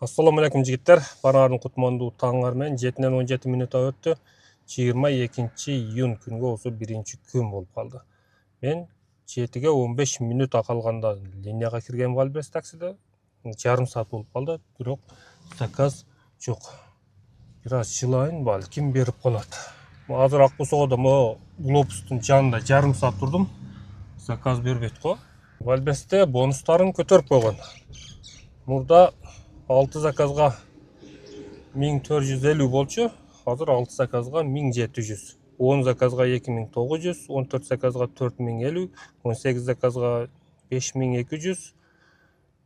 Assalamu alaikum жигиттер. Бараардын кутмандуу таңар менен 7-ден 17 минутта өттү. 22-iyun күнгө болсо биринчи күн болуп калды. Мен 7-ге 15 минут акалганда линияга кирген Вальберес таксиде. Жарым саат болуп калды, бирок заказ жок. Бир аз жылайын, балким берип калат. Азыр Акбусоодо могу глобустун жанында жарым саат турдум. Заказ бербейт го. Вальбересте бонустарын көтөрүп койгон. Мурда 6 заказга 1450 болчу, азыр 6 заказга 1700, 10 заказга 2900, 14 заказга 4050, 18 заказга 5200,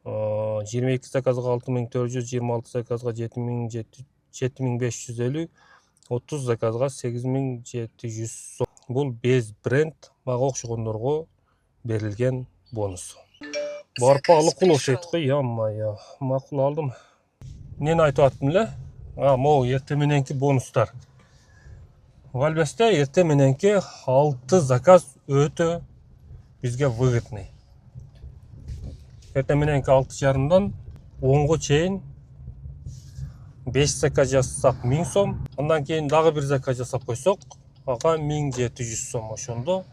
22 заказга 6400, 26 заказга 7550, 30 заказга 8700 сом. Бул без бренд мага окшогондорго берилген бонус. Барып алып окшойт го, ямма-я. Макул алдым. Нени айтып аттым эле? Могу эртең мененки бонустар. Вальбересте эртең мененки 6 заказ өтө бизге выгодный. Эртең мененки 6:30-дан 10го чейин 5 заказ жасасак 1000 сом, андан кийин дагы бир заказ жасап койсок, ага 1700 сом. Ошондо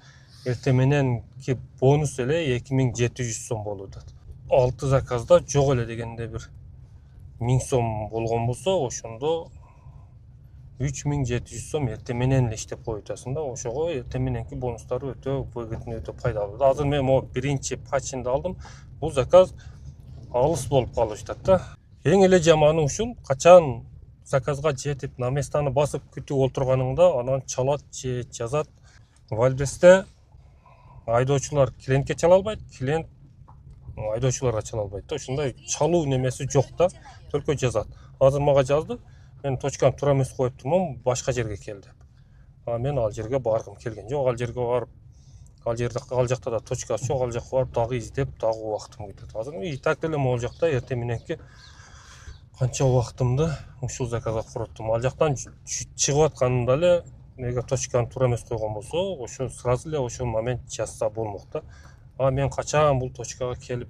эртең мененки бонус эле 2700 сом болуп атат. 6 заказда жок эле дегенде бир 1000 сом болгон болсо, ошондо 3700 сом эртең менен эле иштеп коюп атасың да. Ошого эртең мененки бонустары өтө выгодный, өтө пайдалуу. Азыр мен могу биринчи пачинди алдым. Бул заказ алыс болуп калып жатат да. Эң эле жаманы ушул, качан заказга жетип, на местаны басып күтүп отурганыңда анан чалат же жазат. Вальбересте айдоочулар клиентке чала албайт, клиент айдоочуларга чала албайт да. Ушундай чалуу немеси жок да. Только жазат. Азыр мага жазды. Мен точканы туура эмес коюп турмун, башка жерге кел деп. Мен ал жерге баргым келген жок. Ал жерге барып, ал жакта да точкасы жок. Ал жакка барып дагы издеп, дагы убактым кетет. Азыр и так деле могул жакта эртең мененки канча убактымды ушул заказга короттум. Ал жактан чыгып атканымда эле неге точканы туура эмес койгон болсо, ошо сразу эле ошол момент жазса болмок да. Мен качан бул точкага келип,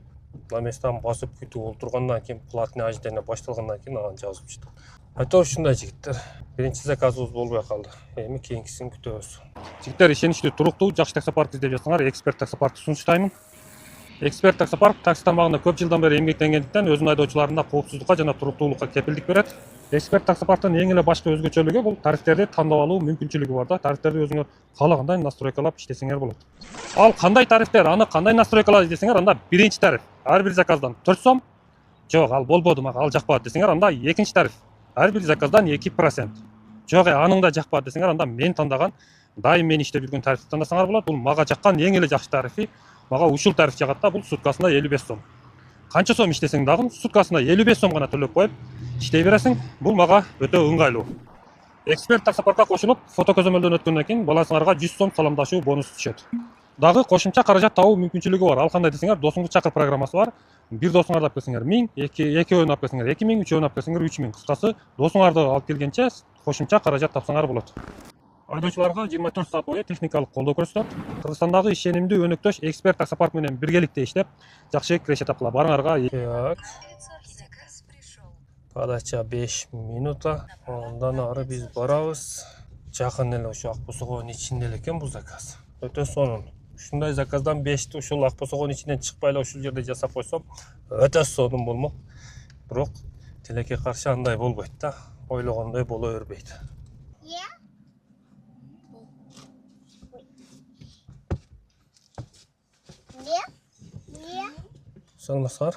на местаны басып күтүп отургандан кийин, платный ожидание башталгандан кийин анан жазып чыктым. Айтор ушундай жигиттер. Биринчи заказыбыз болбой калды. Эми кийинкисин күтөбүз. Жигиттер, ишеничтүү, туруктуу, жакшы таксопарк издеп жатсаңар, Эксперт таксопаркты сунуштаймын. Эксперт таксопарк такси тармагында көп жылдан бери эмгектенгендиктен өзүнүн айдоочуларына коопсуздукка жана туруктуулукка кепилдик берет. Эксперт таксопарктын эң эле башкы өзгөчөлүгү бул тарифтерди тандап алуу мүмкүнчүлүгү бар да. Тарифтерди өзүңөр каалагандай настройкалап иштесеңер болот. Ал кандай тарифтер, аны кандай настройкалап десеңер, анда биринчи тариф ар бир заказдан 4 сом. Жок, ал болбоду, мага ал жакпады десеңер, анда экинчи тариф ар бир заказдан 2%. Жок, аның да жакпады десеңер, анда мен тандаган, дайым мен иштеп жүргөн тарифти тандасаңар болот. Бул мага жаккан эң эле жакшы тарифи. Мага ушул тариф жагат да. Бул суткасына 55 сом. Канча сом иштесең дагы суткасына 55 сом гана төлөп коюп иштей бересиң. Бул мага өтө ыңгайлуу. Эксперт таксопаркка кошулуп, фото көзөмөлдөн өткөндөн кийин баласыңарга 100 сом саламдашуу бонус түшөт. Дагы кошумча каражат табуу мүмкүнчүлүгү бар. Ал кандай десеңер, досуңду чакыр программасы бар. Бир досуңарды алып келсеңер 1000, экөөнү алып келсеңер 2000, үчөөнү алып келсеңер 3000. Кыскасы, досуңарды алып келгенче кошумча каражат тапсаңар болот. Айдоочуларга 24 саат бою техникалык колдоо көрсөтөт. Кыргызстандагы ишенимдүү өнөктөш Эксперт таксопарк менен биргеликте иштеп, жакшы кирешет тапкыла. Барыңарга. Подача 5 минута. Андан ары биз барабыз. Жакын эле ошо Акбусоодун ичинде эле экен бул заказ. Өтө сонун. Ушундай заказдан 5ти ушул Акбусоодун ичинен чыкпай эле ушул жерде жасап койсом, өтө сонун болмок. Бирок тилекке каршы андай болбойт да. Ойлогондой боло бербейт. Саламатсыздар.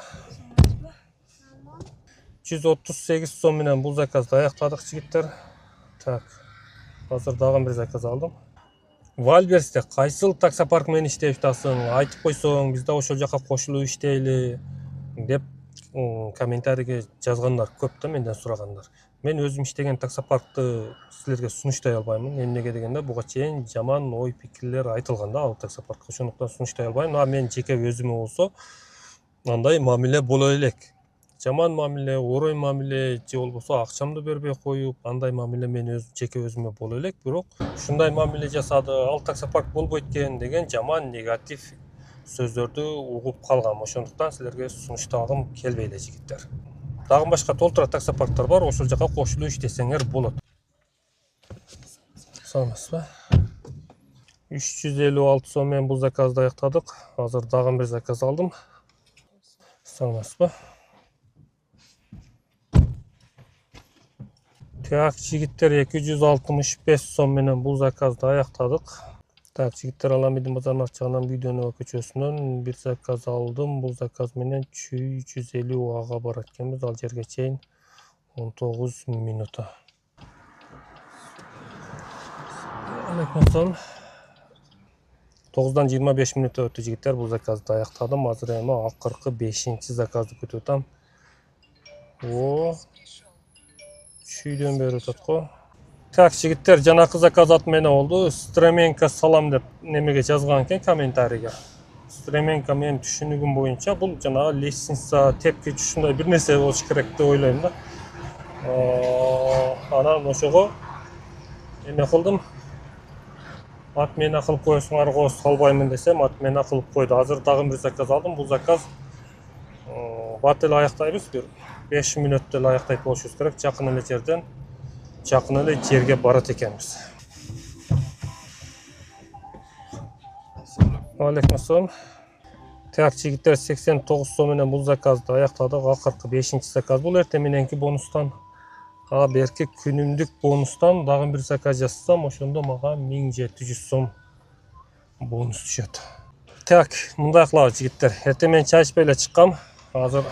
138 сом менен бул заказды аяктадык жигиттер. Так. Азыр дагы бир заказ алдым. Вальбересте кайсыл таксопарк менен иштеп жатасың? Айтып койсоң, биз да ошол жака кошулуп иштейли деп комментарийге жазгандар көп да, менден сурагандар. Мен өзүм иштеген таксопаркты силерге сунуштай албаймын. Эмнеге дегенде, буга чейин жаман ой пикирлер айтылган да ал таксопаркка. Ошондуктан сунуштай албайм. Мен жеке өзүмө болсо андай мамиле боло элек. Жаман мамиле, орой мамиле же болбосо акчамды бербей коюп, андай мамиле мен жеке өзүмө боло элек. Бирок ушундай мамиле жасады, ал таксопарк болбойт экен деген жаман негатив сөздөрдү угуп калгам. Ошондуктан силерге сунуштагым келбейт жигиттер. Дагы башка толтура таксопарктар бар, ошол жака кошулуп иштесеңер болот. Саламатсызбы? 356 сом менен бул заказды аяктадык. Азыр дагы бир заказ алдым. Саламатсызбы? Так, жигиттер 265 сом менен бул заказды аяктадык. Так, жигиттер, Аламедин базарынын ачыгынан видеону көчөсүнөн бир заказ алдым. Бул заказ менен 350 ага барат экенбиз. Ал жерге чейин 19 минута. Алейкум. 9-дан 25 минут өтті жигиттер, бул заказды аяктадым. Азыр эми акыркы 5-чи заказды күтүп атам. Чүйдөн бери өтөт го. Так, жигиттер, жанакы заказ аты менен болду. Стременко салам деп немеге жазган экен комментарийге. Стременко менин түшүнүгүм боюнча бул жанагы лестница, тепкич ушундай бир нерсе болуш керек деп ойлойм да. Анан ошого эме кылдым. Отмена кылып коесуңарго салбаймын десем, отмена кылып койду. Азыр дагы бир заказ алдым. Бул заказ бат эле аяктайбыз, бир 5 мүнөттө эле аяктайт болушубуз керек. Жакын эле жерге барат экенбиз. Алейкум ассалам. Так, жигиттер, 89 сом менен бул заказды аяктадык. Акыркы 5-чи заказ. Бул эртең мененки бонустан, берки күнүмдүк бонустан дагы бир заказ жасасам, ошондо мага 1700 сом бонус түшөт. Так, мындай кылабыз жигиттер. Эртең менен чай ичпей эле чыккам. Азыр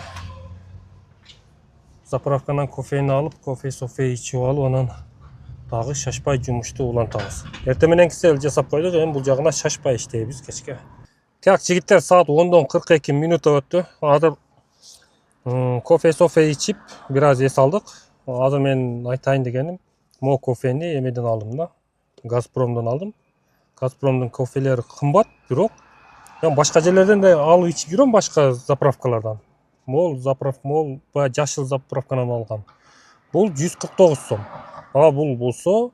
заправкадан кофени алып, кофе ичип алып, анан дагы шашпай жумушту улантабыз. Эртең мененкиси эле жасап койдук, эми бул жагына шашпай иштейбиз кечке. Так, жигиттер, саат 10-дон 42 минут өттү. Азыр кофе ичип, бир аз эс алдык. Азыр мен айтайын дегеним, мо кофени эмеден алдым да. Газпромдон алдым. Газпромдун кофелери кымбат, бирок мен башка жерлерден да алып ичип жүрөм, башка заправкалардан. Мол жашыл заправкадан алгам. Бул 149 сом. Бул болсо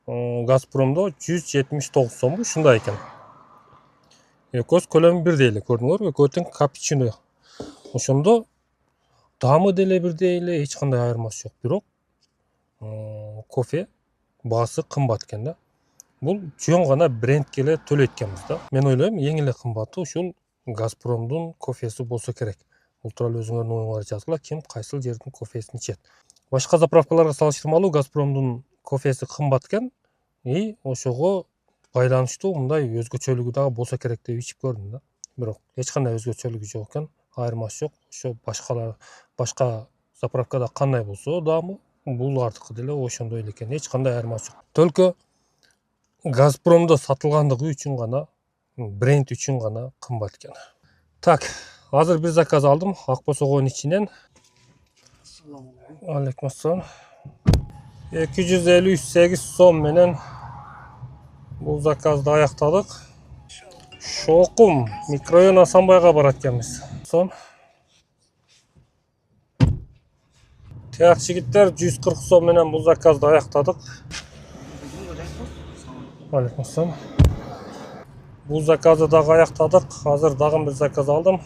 Газпромдо 179 сом. Ушундай экен. Экөөс көлөмү бирдей эле, көрдүңөрбү? Экөө тең капучино. Ошондо дамы деле бирдей эле, эч кандай айырмасы жок. Бирок кофе баасы кымбат экен да. Бул жөн гана брендке эле төлөйт экенбиз да. Мен ойлойм, эң эле кымбаты ушул Газпромдун кофеси болсо керек. Бул тууралуу өзүңөрдүн оюңарды жазгыла, ким кайсыл жердин кофесин ичет. Башка заправкаларга салыштырмалуу Газпромдун кофеси кымбат экен. Ошого байланыштуу мындай өзгөчөлүгү дагы болсо керек деп ичип көрдүм да. Бирок эч кандай өзгөчөлүгү жок экен, айырмасы жок. Ошо башка заправкада кандай болсо дамы, бул артыкы деле ошондой эле экен. Эч кандай айырмасы жок. Только Газпромдо сатылгандыгы үчүн гана, бренд үчүн гана кымбат экен. Так, азыр бир заказ алдым, ак босогонун ичинен. Алейкум ассалам. 258 сом менен бул заказды аяктадык. Шокум, микрорайон Асанбайга барат экенбиз. Сом. Так, жигиттер, 140 сом менен бул заказды аяктадык. Алейкум ассалам. Бул заказды дагы аяктадык. Азыр дагы бир заказ алдым.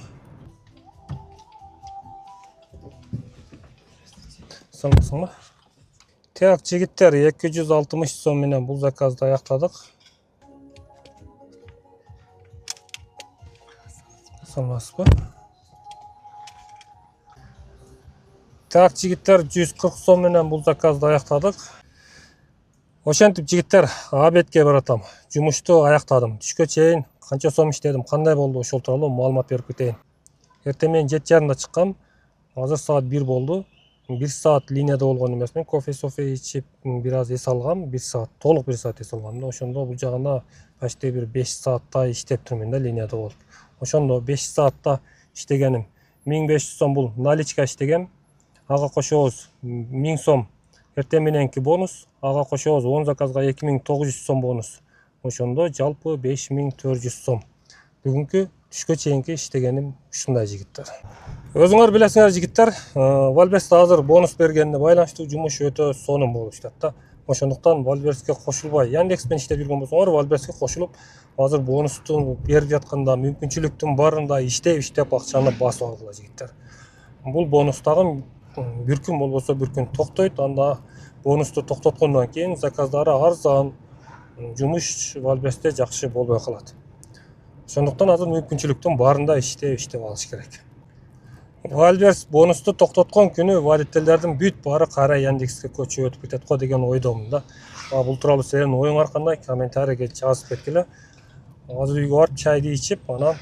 Саламатсызбы? Так, жигиттер, 260 сом менен бул заказды аяктадык. Саламатсызбы? Так, жигиттер, 140 сом менен бул заказды аяктадык. Ошентип жигиттер, абетке баратам. Жумушту аяктадым. Түшкө чейин канча сом иштедим, кандай болду, ошол тууралуу маалымат берип кетейин. Эртең менен 7:30 чыккам. Азыр саат 1 болду. 1 саат линияда болгон эмесмин. Кофе ичип, бир аз эс алгам, 1 саат, толук 1 саат эс алгам да. Ошондо бул жагына почти бир 5 сааттай иштеп турмун да линияда болуп. Ошондо 5 саатта иштегеним 1500 сом бул наличка иштегем. Ага кошобуз 1000 сом эртең мененки бонус, ага кошобуз 10 заказга 2900 сом бонус. Ошондо жалпы 5400 сом. Бүгүнкү түшкө чейинки иштегеним ушундай жигиттер. Өзүңөр билесиңер жигиттер, Валберсте азыр бонус бергенине байланыштуу жумуш өтө сонун болуп иштеп да. Ошондуктан Валберске кошулбай, Яндекспен иштеп жүргөн болсоңор, Валберске кошулуп, азыр бонустун берип жатканда мүмкүнчүлүктүн барында иштеп акчаны басып алгыла жигиттер. Бул бонус дагы бир күн болбосо бир күн токтойт. Анда бонусту токтоткондон кийин заказдары арзан, жумуш албетте жакшы болбой калат. Ошондуктан азыр мүмкүнчүлүктүн барында иштеп алыш керек. Вальберс бонусту токтоткон күнү водительдердин бүт баары кара Яндекске көчүп өтүп кетет го деген ойдомун да. Бул тууралуу сенин оюңар кандай? Комментарийге жазып кеткиле. Азыр үйгө барып чайды ичип, анан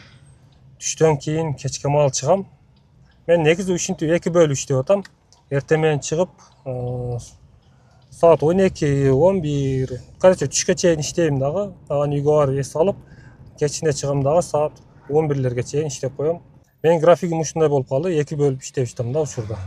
түштөн кийин кечке маал чыгам. Мен негизи ушинтип 2 бөлүп иштеп атам. Эртең менен чыгып, саат 12-11, короче түшкө чейин иштейм дагы. Анан үйгө барып эс алып, кечинде чыгам дагы саат 11-лерге чейин иштеп коем. Менин графигим ушундай болуп калды. 2 бөлүп иштеп жатам да учурда.